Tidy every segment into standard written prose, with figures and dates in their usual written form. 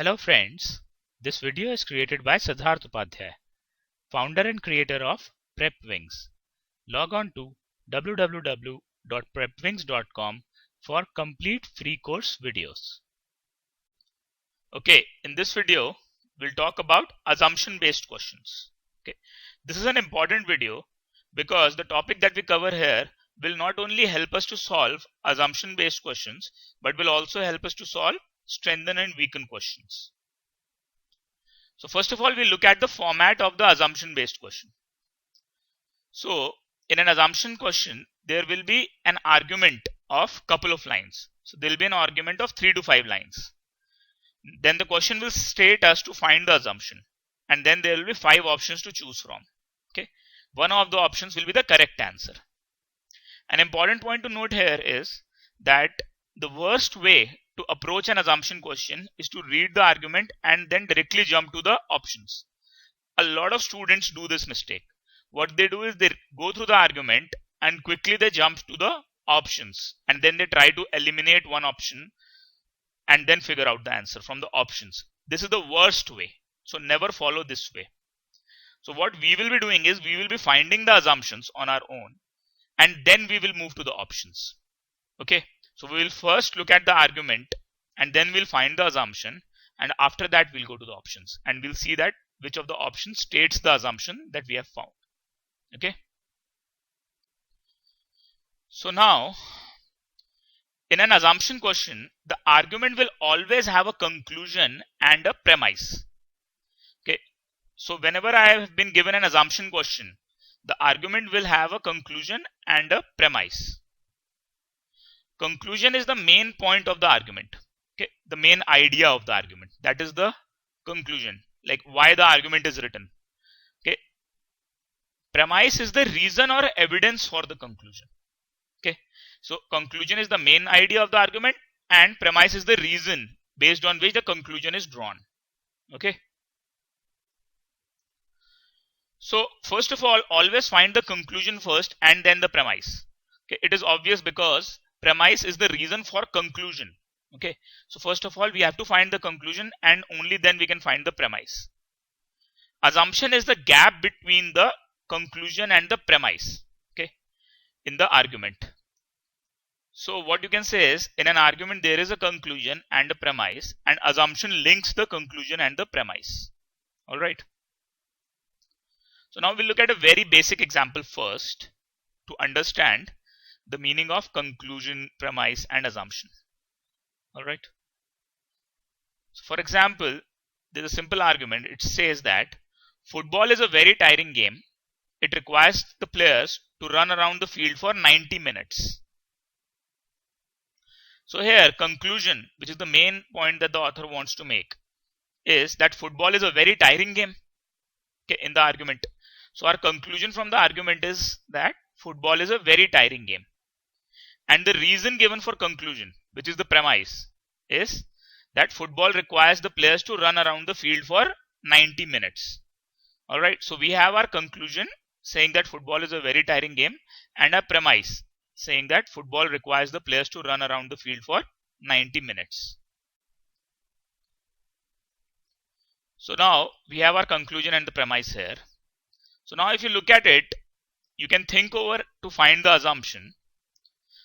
Hello friends, this video is created by Siddharth Upadhyay, founder and creator of PrepWings. Log on to www.prepwings.com for complete free course videos. Okay, in this video, we'll talk about assumption-based questions. Okay, this is an important video because the topic that we cover here will not only help us to solve assumption-based questions, but will also help us to solve strengthen and weaken questions. So first of all, we look at the format of the assumption based question. So in an assumption question, there will be an argument of couple of lines. So there will be an argument of 3 to 5 lines. Then the question will state us to find the assumption. And then there will be 5 options to choose from. Okay. One of the options will be the correct answer. An important point to note here is that the worst way to approach an assumption question is to read the argument and then directly jump to the options. A lot of students do this mistake. What they do is they go through the argument and quickly they jump to the options and then they try to eliminate one option and then figure out the answer from the options. This is the worst way. So never follow this way. So what we will be doing is we will be finding the assumptions on our own and then we will move to the options. Okay. So we will first look at the argument and then we'll find the assumption, and after that we'll go to the options and we'll see that which of the options states the assumption that we have found. Okay. So now in an assumption question, the argument will always have a conclusion and a premise. Okay. So whenever I have been given an assumption question, the argument will have a conclusion and a premise. Conclusion is the main point of the argument. Okay, the main idea of the argument. That is the conclusion, like why the argument is written. Okay, premise is the reason or evidence for the conclusion. Okay, so conclusion is the main idea of the argument, and premise is the reason based on which the conclusion is drawn. Okay. So first of all, always find the conclusion first and then the premise. Okay, it is obvious because premise is the reason for conclusion. Okay, so first of all we have to find the conclusion and only then we can find the premise. Assumption is the gap between the conclusion and the premise, okay, in the argument. So what you can say is in an argument there is a conclusion and a premise, and assumption links the conclusion and the premise. All right. So now we'll look at a very basic example first to understand the meaning of conclusion, premise and assumption. All right. So for example, there's a simple argument. It says that football is a very tiring game. It requires the players to run around the field for 90 minutes. So here conclusion, which is the main point that the author wants to make, is that football is a very tiring game, okay, in the argument. So our conclusion from the argument is that football is a very tiring game. And the reason given for conclusion, which is the premise, is that football requires the players to run around the field for 90 minutes. All right. So we have our conclusion saying that football is a very tiring game, and our premise saying that football requires the players to run around the field for 90 minutes. So now we have our conclusion and the premise here. So now if you look at it, you can think over to find the assumption.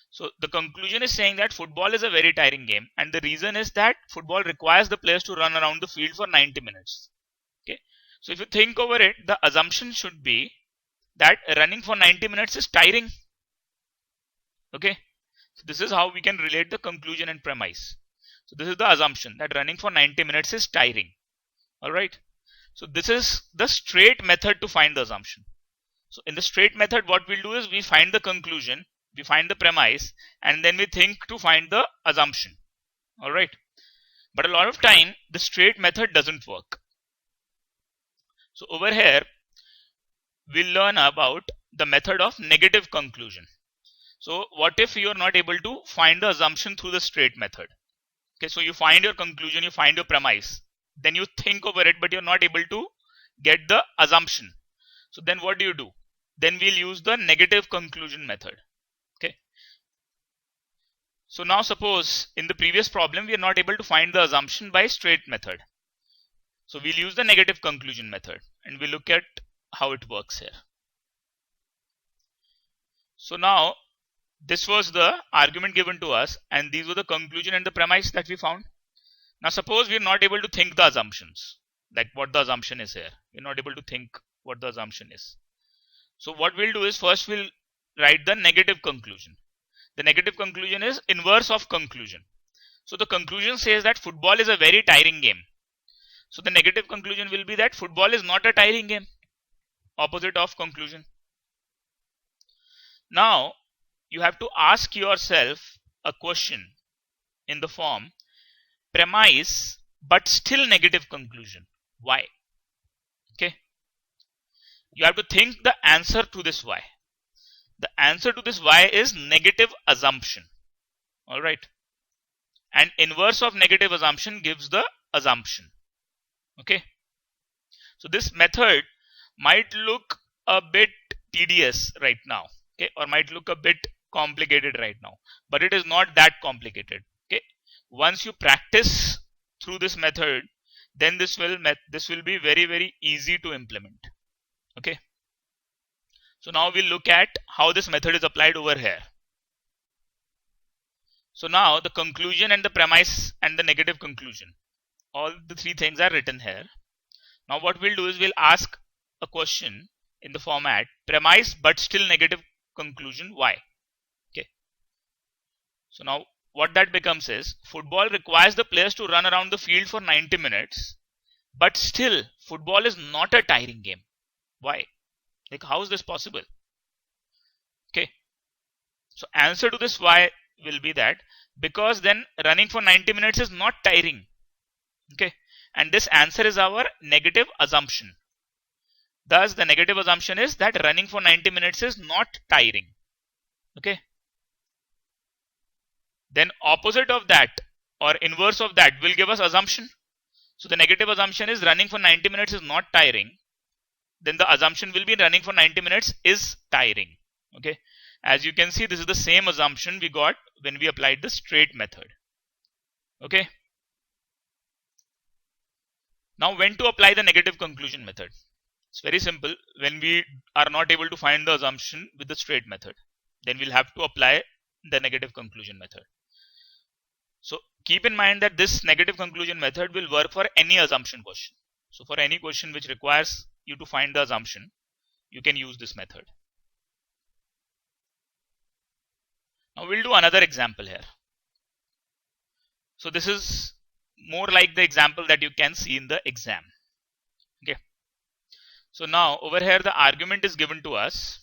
So the conclusion is saying that football is a very tiring game, and the reason is that football requires the players to run around the field for 90 minutes. Okay. So if you think over it, the assumption should be that running for 90 minutes is tiring. Okay. So this is how we can relate the conclusion and premise. So this is the assumption that running for 90 minutes is tiring. All right. So this is the straight method to find the assumption. So in the straight method, what we'll do is we find the conclusion, we find the premise, and then we think to find the assumption. All right. But a lot of time the straight method doesn't work. So over here we'll learn about the method of negative conclusion. So what if you are not able to find the assumption through the straight method? Okay, so you find your conclusion, you find your premise, then you think over it, but you're not able to get the assumption. So then what do? Then we'll use the negative conclusion method. Okay. So now suppose in the previous problem we are not able to find the assumption by straight method. So we'll use the negative conclusion method and we'll look at how it works here. So now this was the argument given to us and these were the conclusion and the premise that we found. Now suppose we are not able to think the assumptions, like what the assumption is here. We're not able to think what the assumption is. So what we'll do is first we'll write the negative conclusion. The negative conclusion is inverse of conclusion. So the conclusion says that football is a very tiring game. So the negative conclusion will be that football is not a tiring game. Opposite of conclusion. Now you have to ask yourself a question in the form premise but still negative conclusion. Why? Okay. You have to think the answer to this why. The answer to this why is negative assumption. Alright. And inverse of negative assumption gives the assumption. Okay. So this method might look a bit tedious right now. Okay. Or might look a bit complicated right now. But it is not that complicated. Okay. Once you practice through this method, then this will be very easy to implement. Okay. So now we'll look at how this method is applied over here. So now the conclusion and the premise and the negative conclusion, all the three things are written here. Now what we'll do is we'll ask a question in the format premise but still negative conclusion why. Okay. So now what that becomes is football requires the players to run around the field for 90 minutes, but still football is not a tiring game. Why? Like, how is this possible? Okay. So answer to this why will be that because then running for 90 minutes is not tiring. Okay. And this answer is our negative assumption. Thus the negative assumption is that running for 90 minutes is not tiring. Okay. Then opposite of that or inverse of that will give us assumption. So the negative assumption is running for 90 minutes is not tiring. Then the assumption will be running for 90 minutes is tiring. Okay. As you can see, this is the same assumption we got when we applied the straight method. Okay. Now when to apply the negative conclusion method? It's very simple. When we are not able to find the assumption with the straight method, then we'll have to apply the negative conclusion method. So keep in mind that this negative conclusion method will work for any assumption question. So for any question which requires you to find the assumption, you can use this method. Now we'll do another example here. So this is more like the example that you can see in the exam. Okay. So now over here the argument is given to us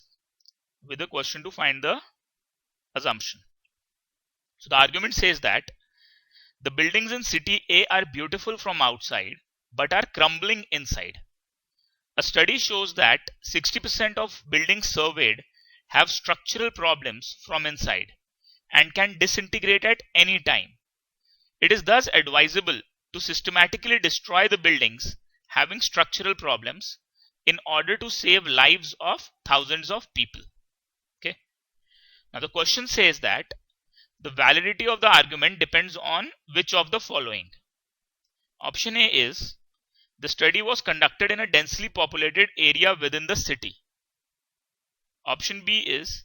with a question to find the assumption. So the argument says that the buildings in city A are beautiful from outside but are crumbling inside. A study shows that 60% of buildings surveyed have structural problems from inside and can disintegrate at any time. It is thus advisable to systematically destroy the buildings having structural problems in order to save lives of thousands of people. Okay. Now the question says that the validity of the argument depends on which of the following. Option A is the study was conducted in a densely populated area within the city. Option B is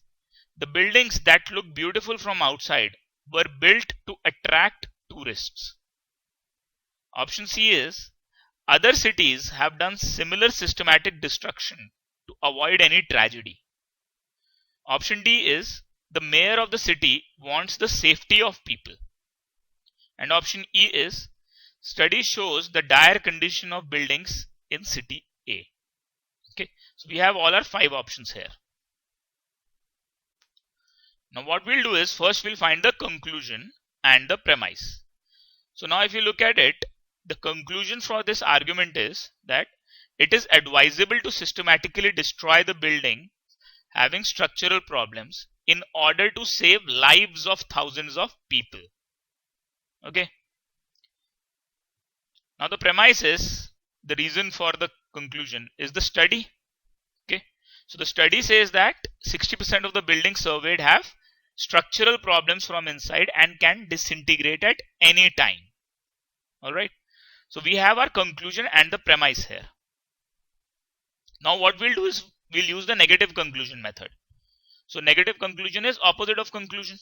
the buildings that look beautiful from outside were built to attract tourists. Option C is other cities have done similar systematic destruction to avoid any tragedy. Option D is the mayor of the city wants the safety of people. And option E is study shows the dire condition of buildings in city A. Okay, so we have all our 5 options here. Now what we'll do is first we'll find the conclusion and the premise. So now if you look at it, the conclusion for this argument is that it is advisable to systematically destroy the building having structural problems in order to save lives of thousands of people. Okay. Now the premise is the reason for the conclusion is the study. Okay. So the study says that 60% of the buildings surveyed have structural problems from inside and can disintegrate at any time. All right. So we have our conclusion and the premise here. Now what we'll do is we'll use the negative conclusion method. So negative conclusion is opposite of conclusion.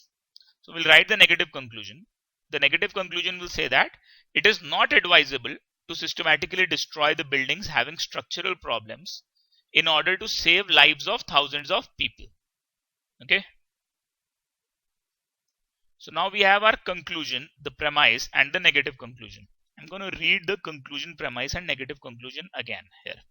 So we'll write the negative conclusion. The negative conclusion will say that it is not advisable to systematically destroy the buildings having structural problems in order to save lives of thousands of people. Okay. So now we have our conclusion, the premise, and the negative conclusion. I'm going to read the conclusion, premise, and negative conclusion again here.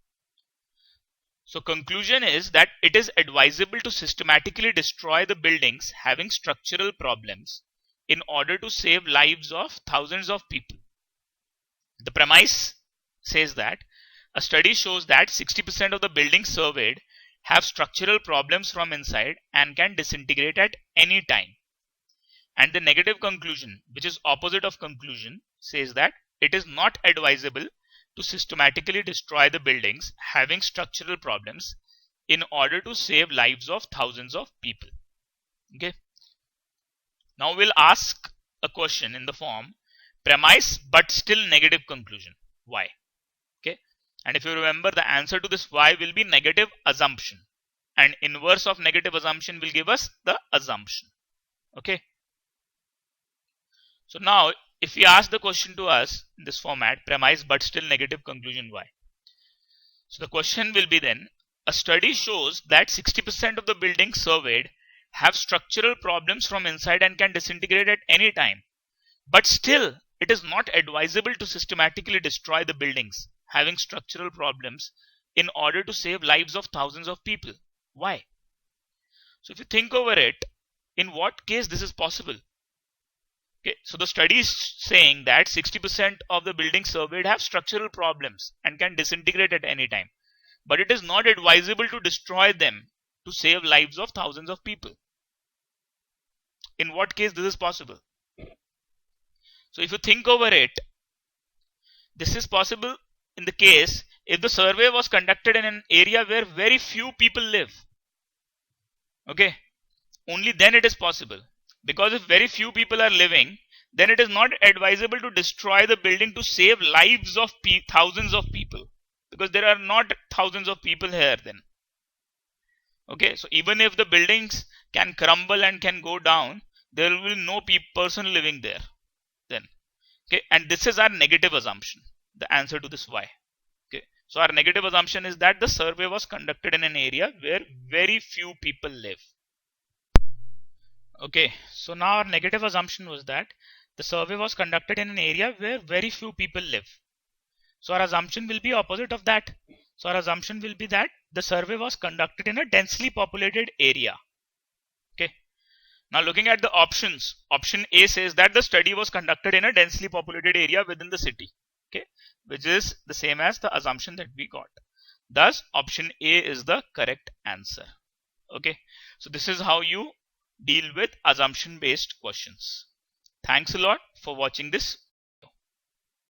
So conclusion is that it is advisable to systematically destroy the buildings having structural problems in order to save lives of thousands of people. The premise says that a study shows that 60% of the buildings surveyed have structural problems from inside and can disintegrate at any time. And the negative conclusion, which is opposite of conclusion, says that it is not advisable to systematically destroy the buildings having structural problems in order to save lives of thousands of people. Okay. Now we'll ask a question in the form premise but still negative conclusion. Why? Okay. And if you remember, the answer to this why will be negative assumption, and inverse of negative assumption will give us the assumption. Okay. So now if we ask the question to us in this format, premise but still negative conclusion, why? So the question will be then, a study shows that 60% of the buildings surveyed have structural problems from inside and can disintegrate at any time. But still, it is not advisable to systematically destroy the buildings having structural problems in order to save lives of thousands of people. Why? So if you think over it, in what case this is possible? Okay, so the study is saying that 60% of the buildings surveyed have structural problems and can disintegrate at any time. But it is not advisable to destroy them to save lives of thousands of people. In what case this is possible? So if you think over it, this is possible in the case if the survey was conducted in an area where very few people live. Okay, only then it is possible. Because if very few people are living, then it is not advisable to destroy the building to save lives of thousands of people, because there are not thousands of people here then. Okay, so even if the buildings can crumble and can go down, there will be no person living there then. Okay, and this is our negative assumption, the answer to this why. Okay, so our negative assumption is that the survey was conducted in an area where very few people live. Okay, so now our negative assumption was that the survey was conducted in an area where very few people live. So our assumption will be opposite of that. So our assumption will be that the survey was conducted in a densely populated area. Okay. Now looking at the options, option A says that the study was conducted in a densely populated area within the city. Okay, which is the same as the assumption that we got. Thus, option A is the correct answer. Okay, so this is how you deal with assumption based questions. Thanks a lot for watching this